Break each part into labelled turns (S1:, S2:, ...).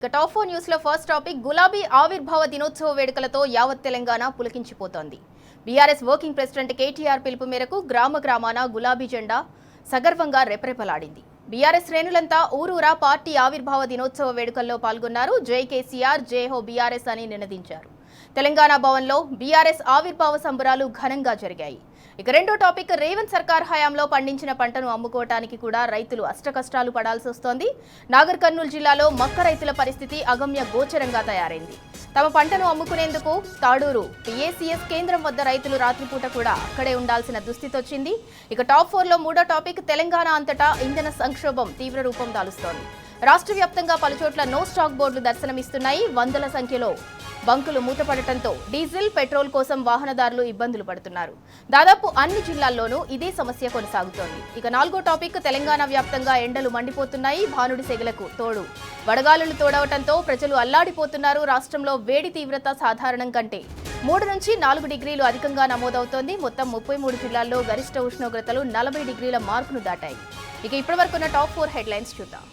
S1: Top 4 news లో first topic గులాబీ ఆవిర్భావ దినోత్సవ వేడుకలతో యావత్ తెలంగాణ పులకించిపోతోంది. బీఆర్ఎస్ వర్కింగ్ ప్రెసిడెంట్ కేటీఆర్ పిలుపు మేరకు గ్రామాన గులాబీ జెండా సగర్వంగా రెపరెపలాడింది. బీఆర్ఎస్ శ్రేణులంతా ఊరూరా పార్టీ ఆవిర్భావ దినోత్సవ వేడుకల్లో పాల్గొన్నారు. జై కేసీఆర్, జై హో బీఆర్ఎస్ అని నినదించారు. తెలంగాణ భవన్లో బీఆర్ఎస్ ఆవిర్భావ సంబరాలు ఘనంగా జరిగాయి. ఇక రెండో టాపిక్, రేవంత్ సర్కార్ హయాంలో పండించిన పంటను అమ్ముకోవటానికి కూడా రైతులు అష్టకష్టాలు పడాల్సి వస్తోంది. నాగర్ కర్నూలు జిల్లాలో మక్క రైతుల పరిస్థితి అగమ్య గోచరంగా తయారైంది. తమ పంటను అమ్ముకునేందుకు తాడూరు PACS కేంద్రం వద్ద రైతులు రాత్రిపూట కూడా అక్కడే ఉండాల్సిన దుస్థితి వచ్చింది. ఇక టాప్ 4 లో మూడో టాపిక్, తెలంగాణ అంతటా ఇంధన సంక్షోభం తీవ్ర రూపం దాలుస్తోంది. రాష్ట్ర వ్యాప్తంగా పలుచోట్ల నో స్టాక్ బోర్డులు దర్శనమిస్తున్నాయి. వందల సంఖ్యలో బంకులు మూతపడటంతో డీజిల్, పెట్రోల్ కోసం వాహనదారులు ఇబ్బందులు పడుతున్నారు. దాదాపు అన్ని జిల్లాల్లోనూ ఇదే సమస్య కొనసాగుతోంది. ఇక నాలుగో టాపిక్, తెలంగాణ వ్యాప్తంగా ఎండలు మండిపోతున్నాయి. భానుడి సెగలకు తోడు వడగాలులు తోడవటంతో ప్రజలు అల్లాడిపోతున్నారు. రాష్ట్రంలో వేడి తీవ్రత సాధారణం కంటే 3 నుంచి 4 డిగ్రీలు అధికంగా నమోదవుతోంది. మొత్తం 33 జిల్లాల్లో గరిష్ట ఉష్ణోగ్రతలు 40 డిగ్రీల మార్కును దాటాయి. ఇక ఇప్పటివరకున్న టాప్ 4 హెడ్లైన్స్ చూద్దాం.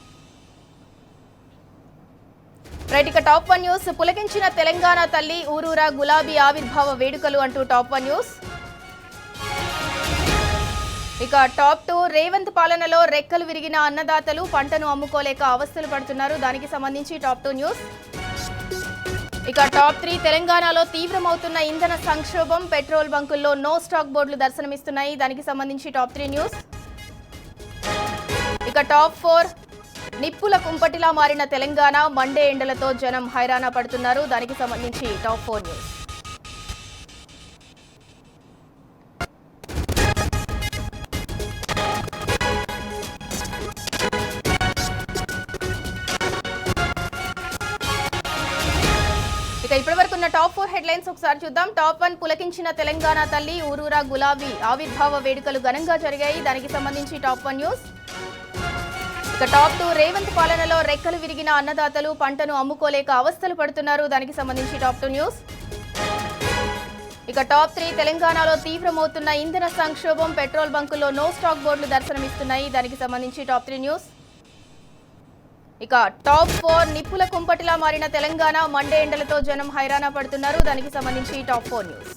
S1: ఇక టాప్ 1 న్యూస్, పులకించిన తెలంగాణ తల్లి ఊరూరా గులాబీ ఆవిర్భావ వేడుకలు అంటూ టాప్ 1 న్యూస్. ఇక టాప్ 2, రేవంత్ పాలనలో రెక్కలు విరిగిన అన్నదాతలు పంటను అమ్ముకోలేక అవస్థలు పడుతున్నారు. దానికి సంబంధించి టాప్ 2 న్యూస్. ఇక టాప్ 3, తెలంగాణలో తీవ్రమవుతున్న ఇంధన సంక్షోభం, పెట్రోల్ బంకుల్లో నో స్టాక్ బోర్డులు దర్శనమిస్తున్నాయి. దానికి సంబంధించి టాప్ 3 న్యూస్. ఇక టాప్ 4, నిప్పుల కుంపటిలా మారిన తెలంగాణ, మండే ఎండలతో జనం హైరాణ పడుతున్నారు. దానికి సంబంధించి టాప్ 4 న్యూస్. ఇక ఇప్పటివరకున్న టాప్ 4 హెడ్లైన్స్ ఒకసారి చూద్దాం. టాప్ 1, పులకించిన తెలంగాణ తల్లి ఊరూరా గులాబీ ఆవిర్భావ వేడుకలు ఘనంగా జరిగాయి. దానికి సంబంధించి టాప్ 1 న్యూస్. ఇక టాప్ 2, రేవంత్ పాలనలో రెక్కలు విరిగిన అన్నదాతలు పంటను అమ్ముకోలేక అవస్థలు పడుతున్నారు. దానికి సంబంధించి టాప్ 2 న్యూస్. ఇక టాప్ 3, తెలంగాణలో తీవ్రమవుతున్న ఇంధన సంక్షోభం, పెట్రోల్ బంకుల్లో నో స్టాక్ బోర్డులు దర్శనమిస్తున్నాయి. దానికి సంబంధించి టాప్ 3 న్యూస్. ఇక టాప్ 4, నిప్పుల కుంపటిలా మారిన తెలంగాణ, మండే ఎండలతో జనం హైరాణ పడుతున్నారు. దానికి సంబంధించి టాప్ 4 న్యూస్.